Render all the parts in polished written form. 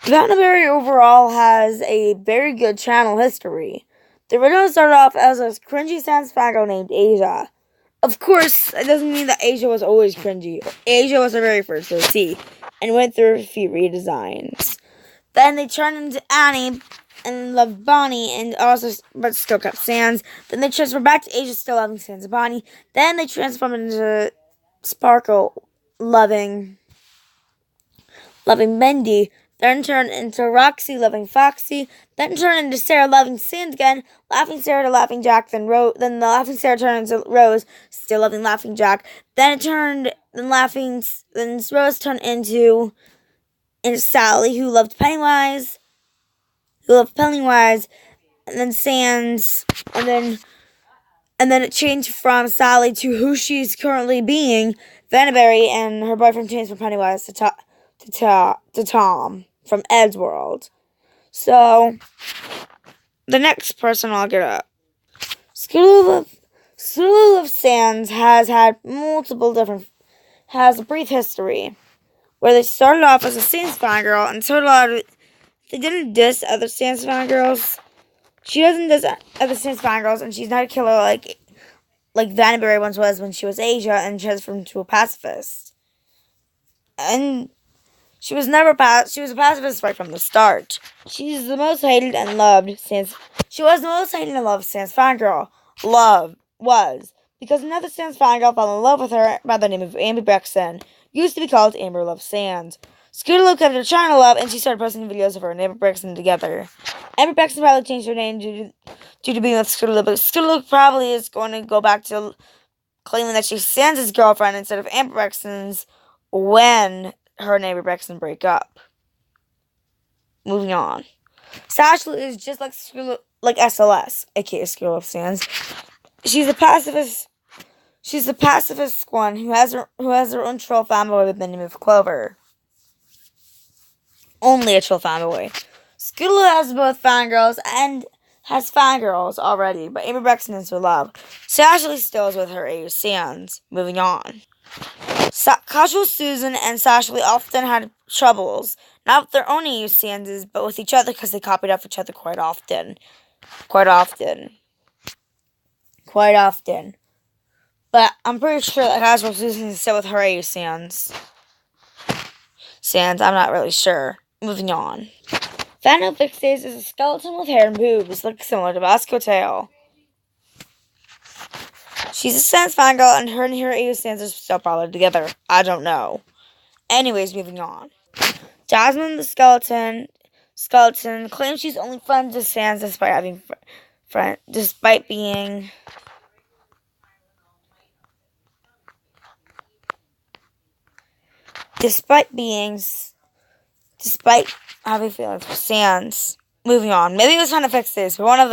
Vanderberry overall has a very good channel history. The original started off as a cringy Sans Fago named Asia. Of course, it doesn't mean that Asia was always cringy. Asia was the very first OC and went through a few redesigns. Then they turned into Annie and loved Bonnie and also but still kept Sans. Then they transferred back to Asia, still loving Sans and Bonnie. Then they transformed into Sparkle, loving Bendy, then turned into Roxy, loving Foxy, then turned into Sarah, loving Sans again, Laughing Sarah to Laughing Jack, then the Laughing Sarah turned into Rose, still loving Laughing Jack, then Rose turned into Sally, who loved Pennywise, and then Sans, and then it changed from Sally to who she's currently being, Vanderberry, and her boyfriend changed from Pennywise to Tom from Eddsworld. So, the next person I'll get up. Scootaloo of Sans has a brief history, where they started off as a Sans fangirl, and they didn't diss other Sans fangirls. She doesn't diss other Sans fangirls, and she's not a killer like Vanderberry once was when she was Asia and transformed to a pacifist. And she was a pacifist right from the start. She was the most hated and loved Sans fangirl. Love was because another Sans fangirl fell in love with her by the name of Amber Brexton. Used to be called Amber Loves Sans. Scootaloo kept her channel up, and she started posting videos of her and Amber Brexton together. Amber Brexton probably changed her name due to being with Scootaloo, but Scootaloo probably is going to go back to claiming that she's Sans' girlfriend instead of Amber Brexton's when her and Amber Brexton break up. Moving on. Sashley is just like SLS, aka Scootaloo of Sans. She's a pacifist one who has her own troll fanboy with the name of Clover. Only a troll fanboy. Scootaloo has both fangirls and has fangirls already, but Amber Brexton is her love. Sashley still is with her AU Sans. Moving on. Casual Susan and Sashley often had troubles, not with their own AU Sanses, but with each other because they copied off each other quite often. But I'm pretty sure that Casual Susan is still with her AU Sans. I'm not really sure. Moving on. Fano Fixates is a skeleton with hair and boobs, similar to Basco Tail. She's a Sans fangirl, and her AU Sans are still probably together. I don't know. Anyways, moving on. Jasmine the skeleton claims she's only friends with Sans despite having feelings for Sans. Moving on. Maybe it was trying to fix this, but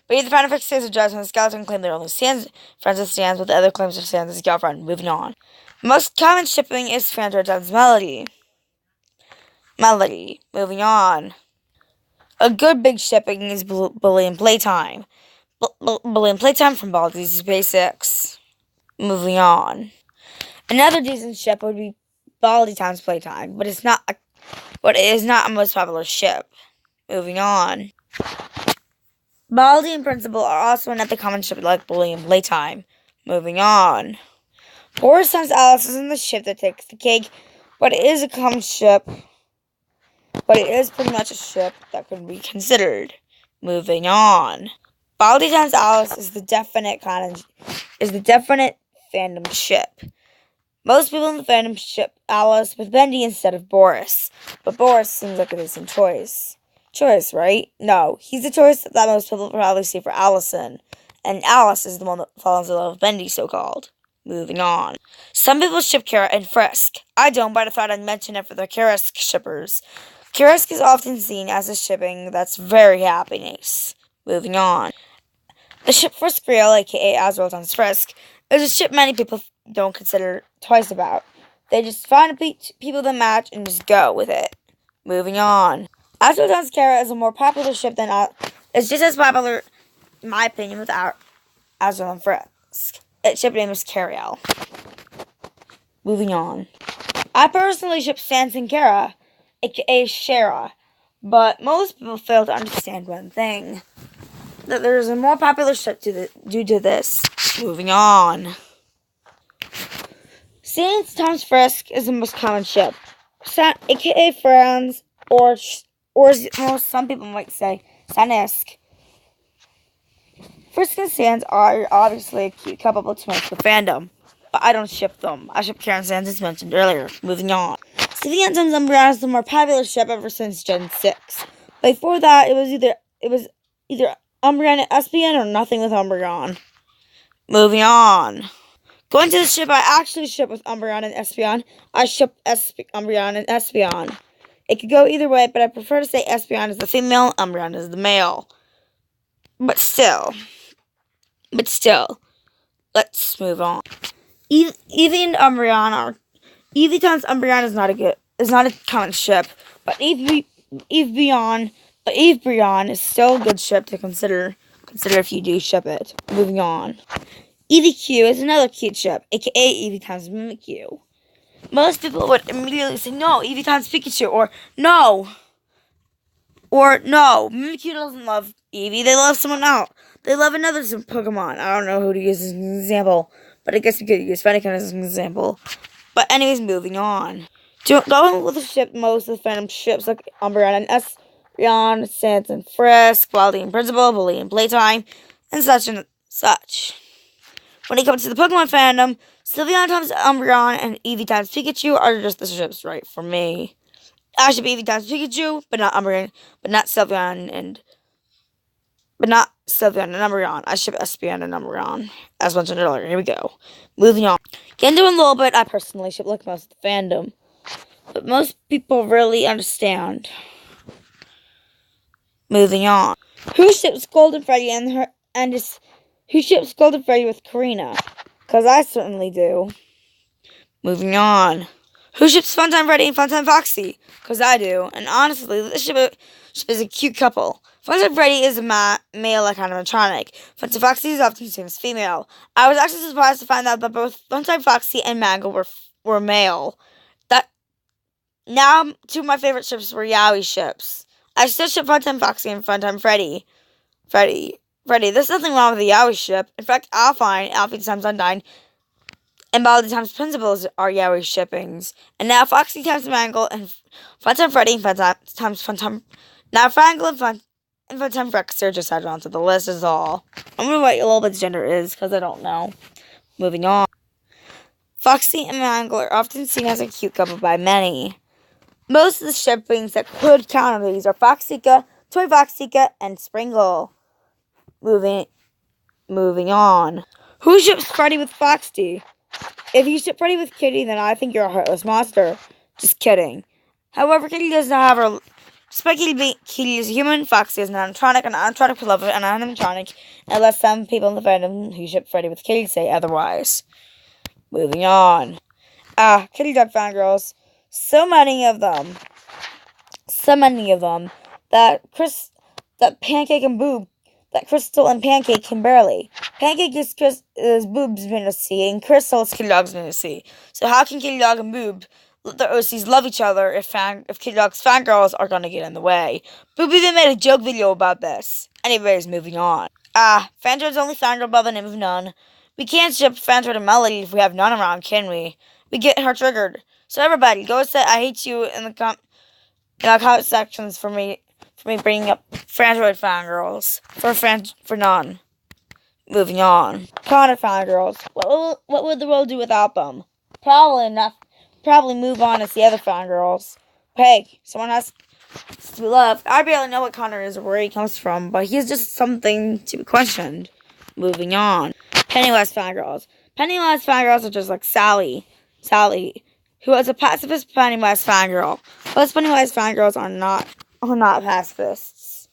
either trying to fix this or Jasmine the skeleton claim they're only friends with Sans, with the other claims of Sans' girlfriend. Moving on. The most common shipping is Fandra and Melody. Moving on. A good big shipping is Bully and Playtime. Bully and Playtime from Baldi's Basics. Moving on. Another decent ship would be Baldi times Playtime, but it is not a most popular ship. Moving on. Baldi and Principal are also another common ship like Bully and Playtime. Moving on. Boris times Alice isn't the ship that takes the cake, but it is a common ship. But it is pretty much a ship that could be considered. Moving on. Baldi times Alice is the definite fandom ship. Most people in the fandom ship Alice with Bendy instead of Boris. But Boris seems like a decent choice. Right? No, he's the choice that most people probably see for Allison. And Alice is the one that falls in love with Bendy, so-called. Moving on. Some people ship Kara and Frisk. I don't, but I thought I'd mention it for the Karisk shippers. Karisk is often seen as a shipping that's very happiness. Moving on. The ship Frisk Real, aka Azrael times Frisk, is a ship many people don't consider twice about. They just find people that match and just go with it. Moving on. Azrael times Kara is a more popular ship than it's just as popular, in my opinion, with Azrael and Frisk. Its ship name is Cariel. Moving on. I personally ship Sans and Kara, aka Shara. But most people fail to understand one thing. That there is a more popular ship due to this. Moving on. Sans Thomas Frisk is the most common ship. AKA Franz, or some people might say, Sanisk. Frisk and Sans are obviously a cute couple to most of the fandom, but I don't ship them. I ship Karen Sans as mentioned earlier. Moving on. Sylvie Anton's Umbreon is the more popular ship ever since Gen 6. Before that, it was either Umbreon and Espeon or nothing with Umbreon. Moving on. Going to the ship I actually ship with Umbreon and Espeon, I ship Umbreon and Espeon. It could go either way, but I prefer to say Espeon is the female, Umbreon is the male. But still, let's move on. Eevee and Umbreon Eevee Umbreon is not a common ship, but Eevee Brionne is still a good ship to consider if you do ship it. Moving on. EVQ is another cute ship, aka Eevee times Mimikyu. Most people would immediately say, no, Eevee times Pikachu, or no, Mimikyu doesn't love Eevee, they love someone else. They love another Pokemon. I don't know who to use as an example, but I guess you could use Fennekin as an example. But anyways, moving on. Going with the ship, most of the fandom ships like Umbreon and Espeon, Sans and Frisk, Wildly and Principal, Bully and Playtime, and such. When it comes to the Pokemon fandom, Sylveon times Umbreon and Eevee times Pikachu are just the ships right for me. I ship Eevee times Pikachu, but not Umbreon, but not Sylveon and Umbreon. I ship Espeon and Umbreon, as mentioned earlier. Here we go. Moving on. Gendo and Lilbit, I personally ship like most of the fandom, but most people really understand. Moving on. Who ships Golden Freddy who ships Golden Freddy with Karina? Because I certainly do. Moving on. Who ships Funtime Freddy and Funtime Foxy? Because I do. And honestly, this ship is a cute couple. Funtime Freddy is a male like animatronic. Funtime Foxy is often seen as female. I was actually surprised to find out that both Funtime Foxy and Mangle were male. Now, two of my favorite ships were Yaoi ships. I still ship Funtime Foxy and Funtime Freddy. There's nothing wrong with the Yaoi ship. In fact, Alphine times Undyne, and Baldi times Principals are Yaoi shippings. And now Foxy times Mangle and Funtime Freddy and times Funtime. Now Fangle and Funtime Rex are just added onto the list is all. I'm gonna write a little bit gender is because I don't know. Moving on. Foxy and Mangle are often seen as a cute couple by many. Most of the shippings that could count on these are Foxika, Toy Foxika, and Springle. Moving on. Who ships Freddy with Foxy? If you ship Freddy with Kitty, then I think you're a heartless monster. Just kidding. However, Kitty does not have her. Despite Kitty is a human, Foxy is an animatronic, and animatronic would love an animatronic, unless some people in the fandom who ship Freddy with Kitty say otherwise. Moving on. Kitty Dog fangirls. So many of them. That Crystal and Pancake can barely. Pancake is Boob's fantasy, and Crystal is Kitty Dog's fantasy. So how can Kitty Dog and Boob let their OCs love each other if Kitty Dog's fangirls are gonna get in the way? Boob even made a joke video about this. Anyways, moving on. Phantoad's only fangirl by the name of Nun. We can't ship Phantoad and Melody if we have Nun around, can we? We get her triggered. So everybody, go say I hate you in the comment sections for me bringing up Phantoad fangirls for Nun. Moving on. Connor fangirls. What would the world do without them? Probably move on as the other fangirls. Hey, someone has to be loved. I barely know what Connor is or where he comes from, but he's just something to be questioned. Moving on. Pennywise fangirls. Pennywise fangirls are just like Sally, who is a pacifist Pennywise fangirl. Most Pennywise fangirls are not pacifists.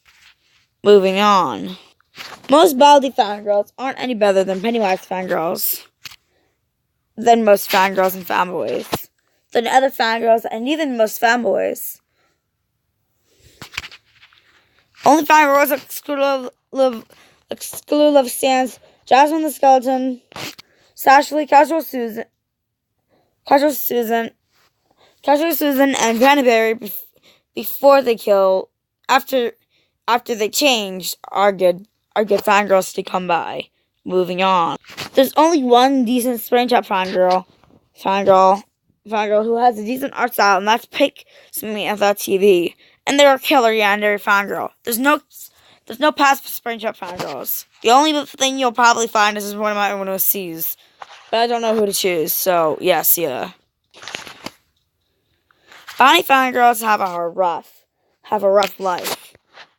Moving on. Most Baldi fangirls aren't any better than Pennywise fangirls. Than most fangirls and fanboys. Than other fangirls and even most fanboys. Only fangirls exclusive Sans, Jasmine the Skeleton, Sashley, Casual Susan, and Canterbury before they kill after they changed are good fangirls to come by. Moving on. There's only one decent Springtrap fangirl who has a decent art style, and that's Pikmin of that TV. And they're a killer yandere fangirl. There's no pass for Springtrap fangirls. The only thing you'll probably find is one of my own OCs. But I don't know who to choose, so yeah, see ya. Bonnie fangirls have a rough life.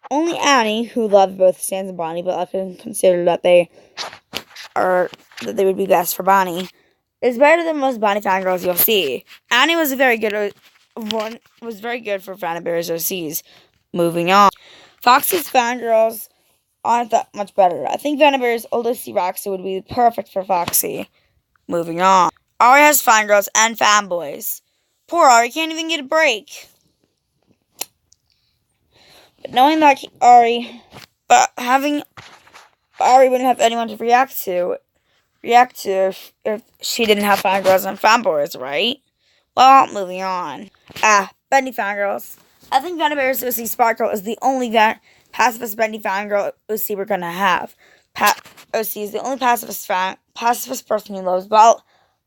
Only Annie, who loves both Sans and Bonnie, but I can consider that they would be best for Bonnie, is better than most Bonnie fangirls you'll see. Annie was very good for Vanibear's OCs. Moving on. Foxy's fangirls aren't that much better. I think Vanibear's old OC Roxy would be perfect for Foxy. Moving on. Ari has fangirls and fanboys. Poor Ari can't even get a break. But knowing that Ari wouldn't have anyone to react to if she didn't have fangirls and fanboys, right? Well, moving on. Bendy fangirls. I think Vanibear's OC Sparkle is the only pacifist Bendy fangirl OC we're gonna have. OC is the only pacifist person who loves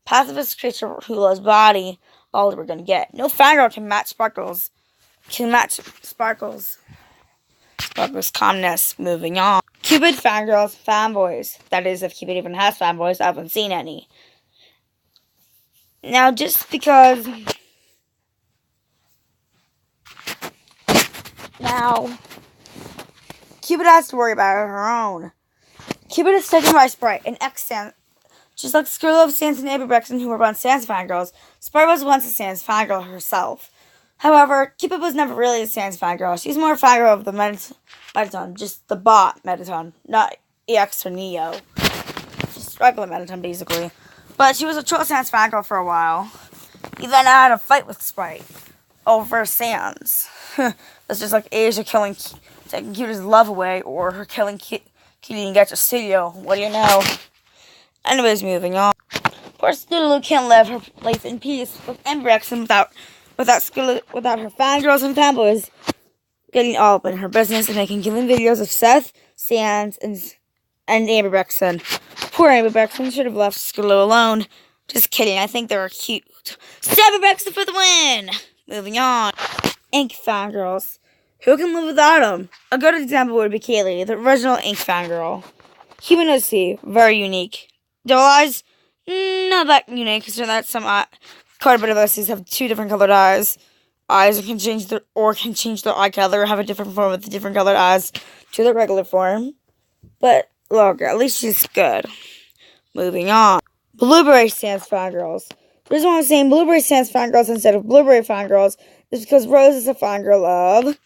pacifist creature who loves body. All we're gonna get. No fangirl can match Sparkle's calmness. Moving on. Cupid fangirls, fanboys. That is, if Cupid even has fanboys, I haven't seen any. Now, just because... Now, Cupid has to worry about her own. Cupid is taken by Sprite, an ex-Sans. Just like Skrillov, Sans, and Aberbrexen, who were once Sans fangirls, Sprite was once a Sans fangirl herself. However, Cupid was never really a Sans fangirl. She's more a fangirl of the Mettaton, just the bot Mettaton, not EX or Neo. Just regular Mettaton, basically. But she was a true Sans fangirl for a while. He then had a fight with Sprite over Sans. That's just like Asia taking Cupid's love away, or her killing Cutie and Get to Studio. What do you know? Anyways, moving on. Poor Scootaloo can't live her life in peace with Aberbrexen without her fangirls and fanboys getting all up in her business and making killing videos of Seth, Sans, and Aberbrexen. Poor Aberbrexen should have left Scootaloo alone. Just kidding, I think they were cute. Aberbrexen for the win! Moving on. Ink fangirls. Who can live without them? A good example would be Kaylee, the original Ink fangirl. Human OC, very unique. Double eyes, not that unique, because quite a bit of OCs have two different colored eyes. Eyes can change their eye color, have a different form with different colored eyes to their regular form. But look, at least she's good. Moving on. Blueberry Sans fangirls. The reason why I'm saying Blueberry Sans fangirls instead of Blueberry fangirls is because Rose is a fangirl of...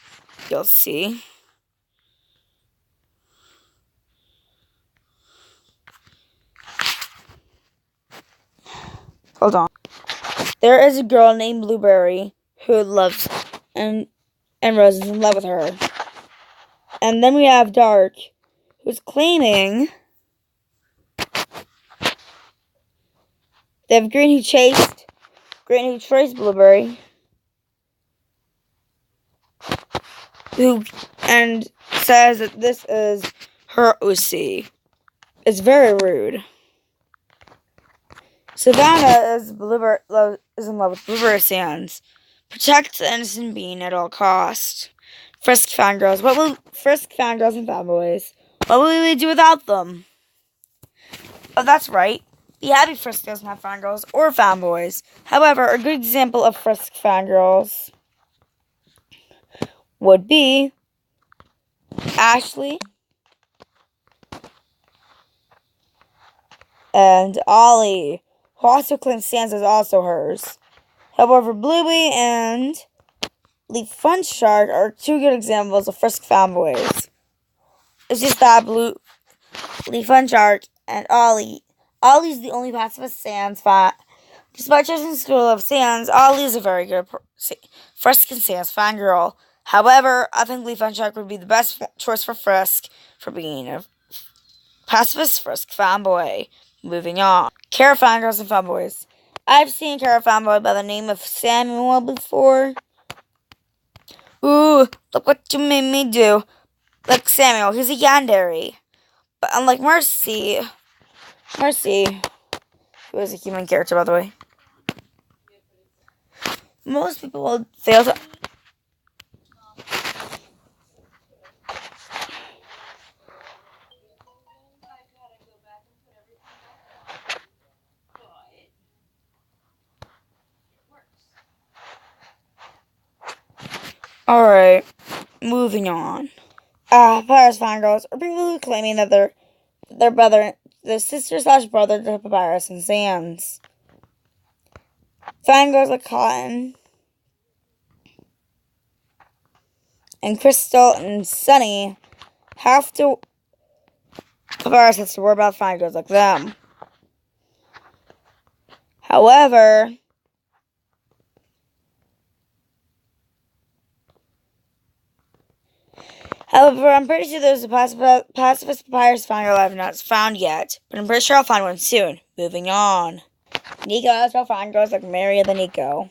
You'll see. Hold on. There is a girl named Blueberry who loves and Rose is in love with her. And then we have Dark, who's claiming they have Green who chased Blueberry, and says that this is her OC. It's very rude. Savannah is in love with Blueberry Sans. Protect the innocent being at all costs. Frisk fangirls. Frisk fangirls and fanboys. What will we do without them? Oh, that's right. Be happy Frisk doesn't have fangirls or fanboys. However, a good example of Frisk fangirls would be Ashley and Ollie, who also claims Sans is also hers. However, Bluey and Leaf Fun Shark are two good examples of Frisk fanboys. It's just that Leaf Fun Shark and Ollie's the only pacifist Sans fan. Despite choosing School of Sans, Ollie is a very good Frisk and Sans fangirl. However, I think Leaf Fun Shark would be the best choice for Frisk for being a pacifist Frisk fanboy. Moving on. Kara fangirls and fanboys. I've seen Kara fanboy by the name of Samuel before. Ooh, Ooh, look what you made me do. Like Samuel, he's a yandere. But unlike Mercy, who is a human character, by the way, most people will fail to... Alright, moving on. Papyrus fangirls are people claiming that their brother, their sister slash brother to Papyrus and Sans. Fangirls like Cotton and Crystal and Sunny have to... Papyrus has to worry about fangirls like them. However, I'm pretty sure there's a pacifist Papyrus fangirl I have not found yet, but I'm pretty sure I'll find one soon. Moving on. Nico Azrael fangirls like Maria the Nico.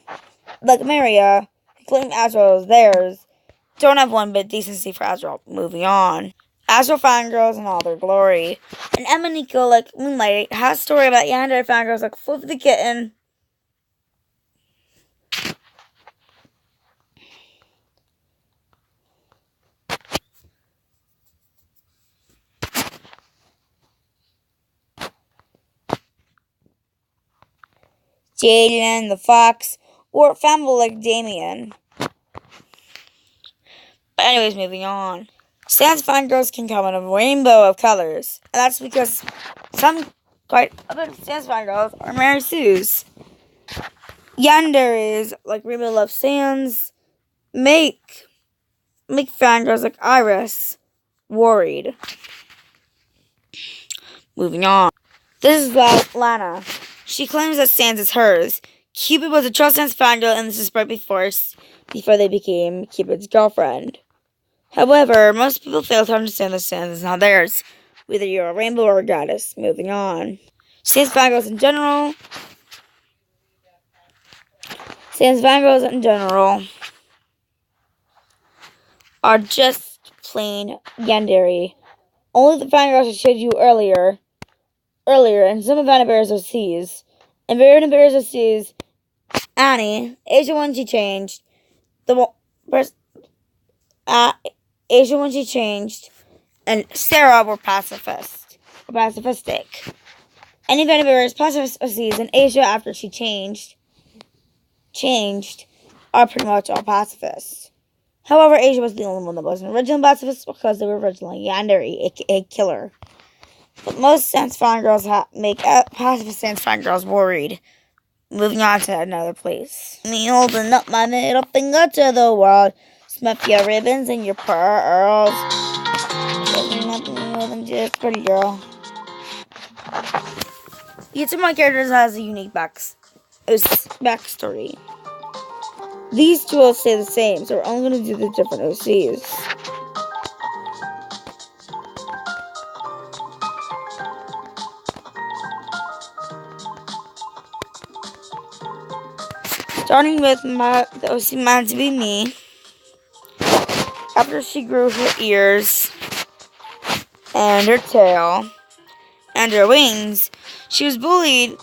Like Maria, claiming Azrael is theirs, don't have one bit decency for Azrael. Moving on. Azrael fangirls in all their glory. And Emma Nico, like Moonlight, has a story about yandere fangirls like Fluffy the Kitten. Jaden the Fox, or Famble like Damien. But anyways, moving on. Sans fangirls can come in a rainbow of colors, and that's because quite a bit of Sans fangirls are Mary Sue's. Yanderes, like Rainbow Love Sans, make fangirls like Iris worried. Moving on. This is Lana. She claims that Sans is hers. Cupid was a true Sans fangirl, and this is right before they became Cupid's girlfriend. However, most people fail to understand that Sans is not theirs. Whether you're a rainbow or a goddess. Moving on. Sans fangirls in general are just plain yandere. Only the fangirls I showed you earlier, and some of Anna Bears OCs. And Anna Bears OCs, Annie, Asia when she changed, Asia when she changed, and Sarah were pacifistic. Any Anna Bears pacifist OCs and Asia after she changed are pretty much all pacifists. However, Asia was the only one that wasn't original pacifist because they were originally yandere, aka killer. But most Sans fangirls make pacifist Sans fangirls worried. Moving on to another place. Me holding up my middle finger to the world. Smuff your ribbons and your pearls. There's nothing more than just pretty girl. Each of my characters has a unique backstory. These two will stay the same, so we're only going to do the different OCs. Starting with the OC meant to be me. After she grew her ears and her tail and her wings, she was bullied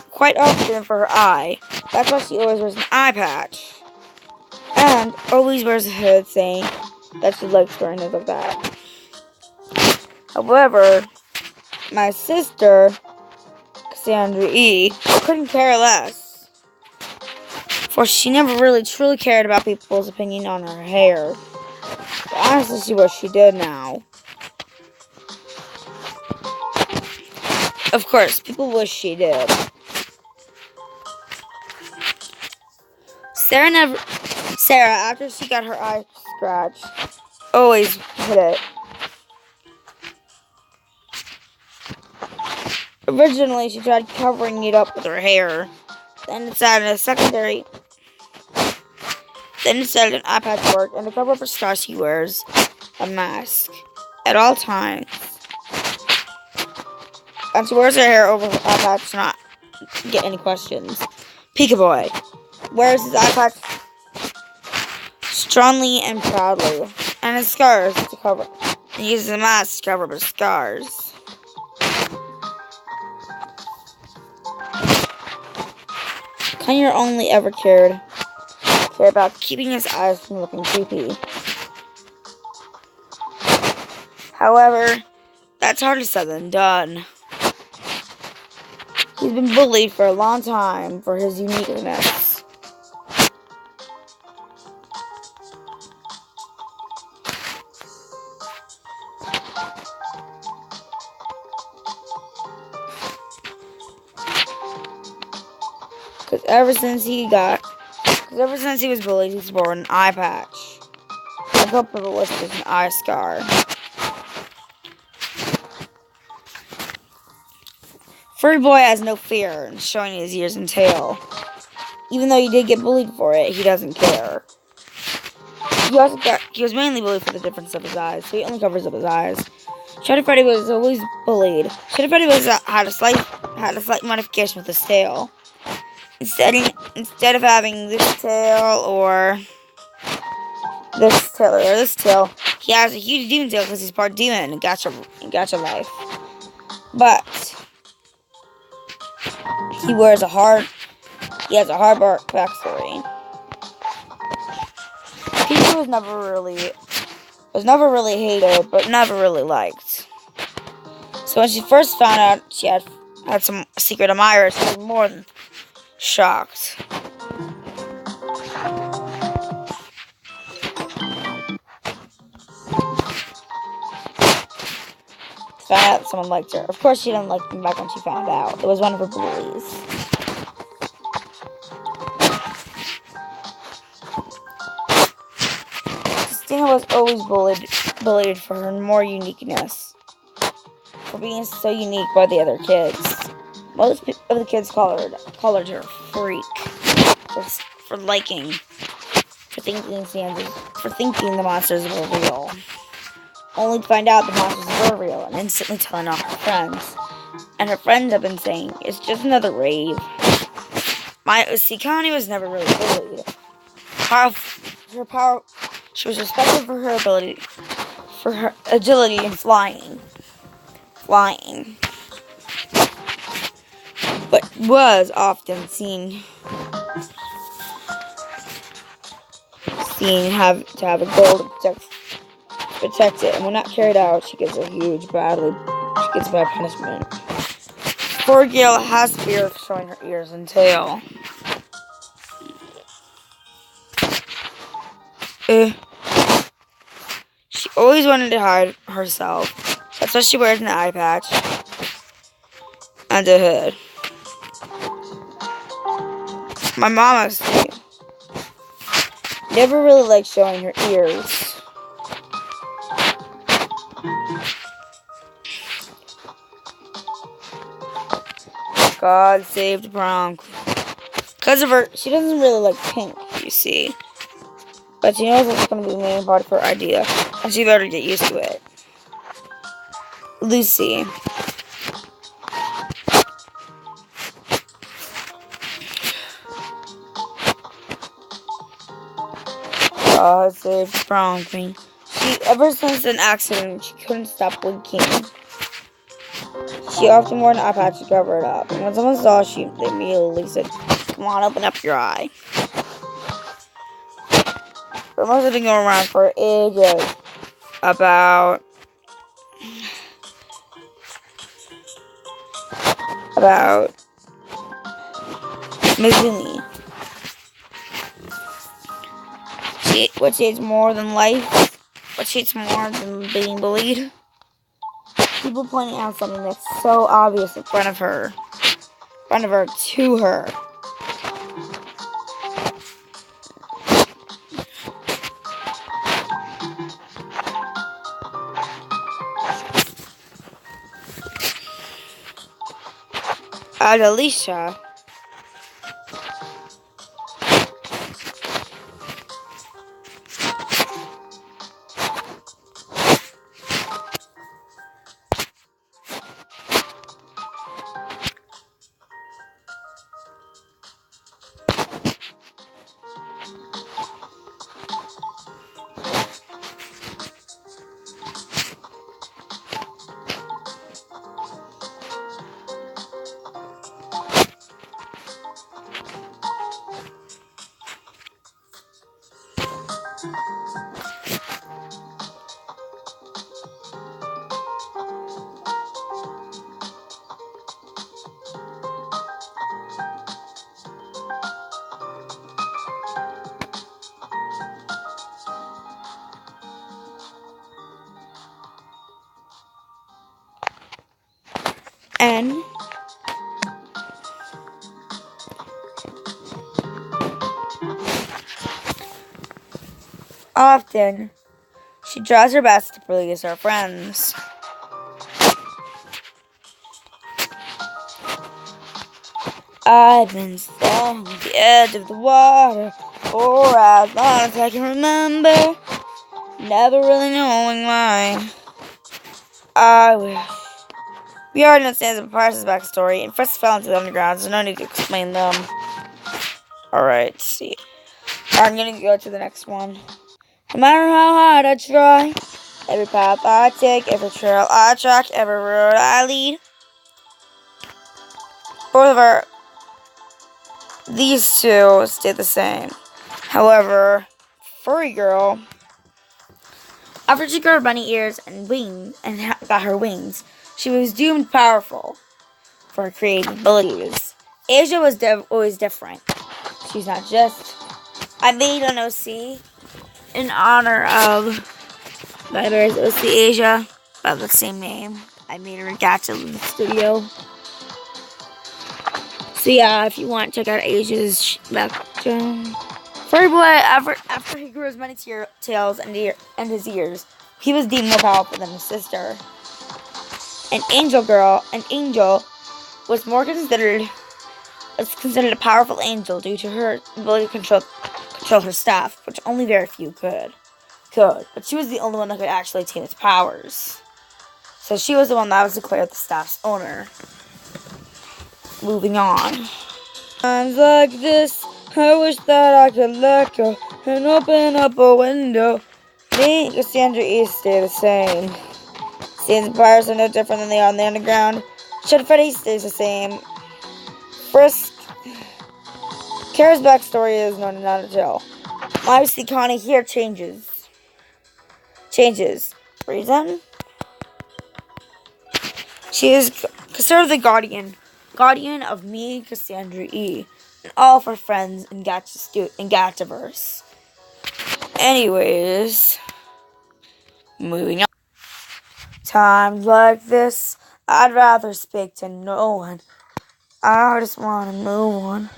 quite often for her eye. That's why she always wears an eye patch. And always wears a hood saying that she likes wearing it like that. However, my sister, Cassandra E., couldn't care less. For she never really truly cared about people's opinion on her hair. But honestly, she wish she did now. Of course, people wish she did. Sarah, after she got her eye scratched, always hid it. Originally, she tried covering it up with her hair. Then decided an eye patch worked, and to cover up her scars, she wears a mask at all times. And she wears her hair over her eye patch to not get any questions. Pika Boy wears his eye patch strongly and proudly, and his scars to cover. He uses a mask to cover up his scars. Kanye only ever cared about keeping his eyes from looking creepy. However, that's harder said than done. He's been bullied for a long time for his uniqueness. Because ever since he was bullied, he's worn an eye patch. A couple of the list is an eye scar. Furry Boy has no fear in showing his ears and tail. Even though he did get bullied for it, he doesn't care. He was mainly bullied for the difference of his eyes, so he only covers up his eyes. Shredder Freddy was always bullied. Shredder Freddy had a slight modification with his tail. Instead of having this tail or this tail, he has a huge demon tail because he's part demon in Gacha life. But he has a hard backstory. Peter was never really hated, but never really liked. So when she first found out she had some secret admirers, she was more than shocked. Found out someone liked her. Of course, she didn't like them back when she found out. It was one of her bullies. Christina was always bullied for her more uniqueness, for being so unique by the other kids. Most of the kids called her freak for thinking the monsters were real. Only to find out the monsters were real and instantly telling all her friends. And her friends have been saying, it's just another rave. Connie was never really bullied. She was respected for her agility in flying. But was often seen to have a goal to protect it, and when not carried out, she gets bad punishment. Poor Gail has fear of showing her ears and tail. She always wanted to hide herself. That's why she wears an eye patch and a hood. My mama never really liked showing her ears. God save the prom queen. Because of her, she doesn't really like pink, you see. But she knows it's going to be the main part of her idea, and she better get used to it. Lucy. God save the prom queen. Ever since an accident, she couldn't stop blinking. She often wore an eye patch to cover it up. And when someone saw, they immediately said, "Come on, open up your eye." Rumors have been going around for ages about Mizumi. What she hates more than life? What she hates more than being bullied? People pointing out something that's so obvious in front of her, to her. Alicia. And often, she tries her best to please her friends. I've been standing at the edge of the water for as long as I can remember, never really knowing why. I wish. We already know Sansa and Parsons' backstory, and first fell into the underground, so no need to explain them. Alright, see. I'm gonna go to the next one. No matter how hard I try, every path I take, every trail I track, every road I lead, these two stay the same. However, Furry Girl, after she grew bunny ears and wings and got her wings, she was doomed powerful for her creative abilities. Asia was always different. She's not just. I made an OC in honor of Library's OC Asia by the same name. I made her a gacha in the studio. So yeah, if you want, check out Asia's background. Furry Boy, after he grew his many tails and his ears, he was deemed more powerful than his sister. An Angel was considered a powerful angel due to her ability to control her staff, which only very few could. But she was the only one that could actually attain its powers. So she was the one that was declared the staff's owner. Moving on. Times like this, I wish that I could let go and open up a window. Me and Cassandra East stay the same. Sands and Pirates are no different than they are on the underground. Shed Freddy stays the same. Frisk. Kara's backstory is known in Undertale. My see Connie here changes. Reason? She is considered the guardian of me, Cassandra E, and all of her friends in Gachaverse. Anyways, moving on. Times like this, I'd rather speak to no one. I just want to move on.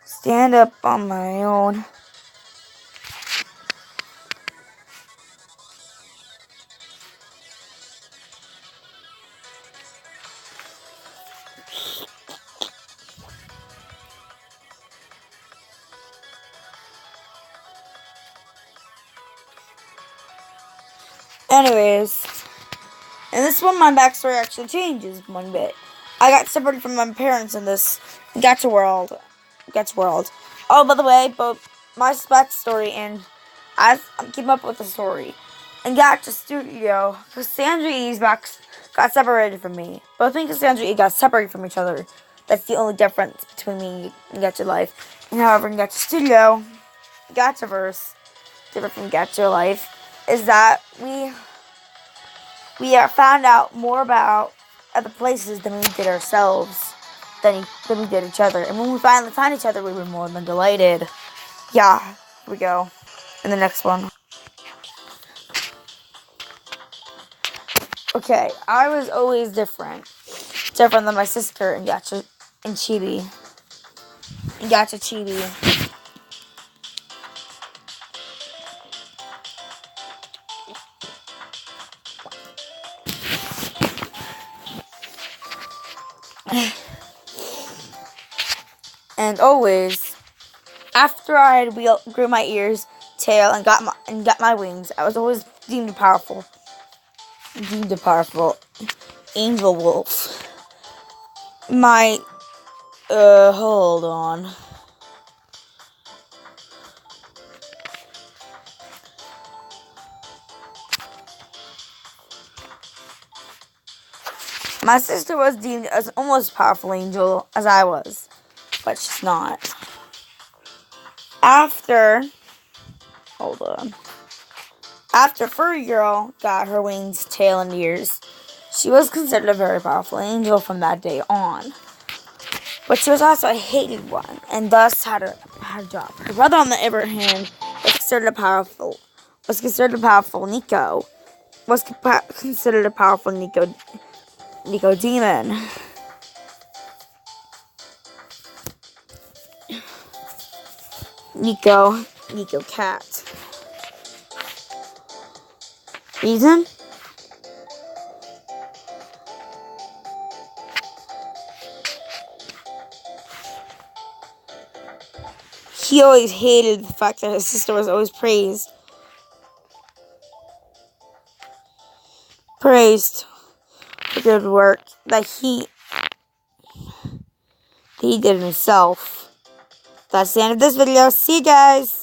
Stand up on my own. Anyways, in this one, my backstory actually changes one bit. I got separated from my parents in this Gacha world. Oh, by the way, both my backstory and I keep up with the story. In Gacha Studio, Cassandra E's got separated from me. Both me and Cassandra E got separated from each other. That's the only difference between me and Gacha Life. And however, in Gacha Studio, Gachaverse, different from Gacha Life, is that we found out more about other places than we did ourselves, than we did each other. And when we finally found each other, we were more than delighted. Yeah, here we go. And the next one. Okay, I was always different than my sister in Gacha and Chibi. In Gacha Chibi. And always, after I grew my ears, tail, and got my wings, I was always deemed a powerful angel wolf. Hold on. My sister was deemed as almost as powerful angel as I was, but she's not. After Furry Girl got her wings, tail, and ears, she was considered a very powerful angel from that day on. But she was also a hated one, and thus had a job. Her brother, on the other hand, was considered a powerful Nico. Nico Demon. Nico Cat. Reason? He always hated the fact that his sister was always praised for good work that he did himself. That's the end of this video. See you guys.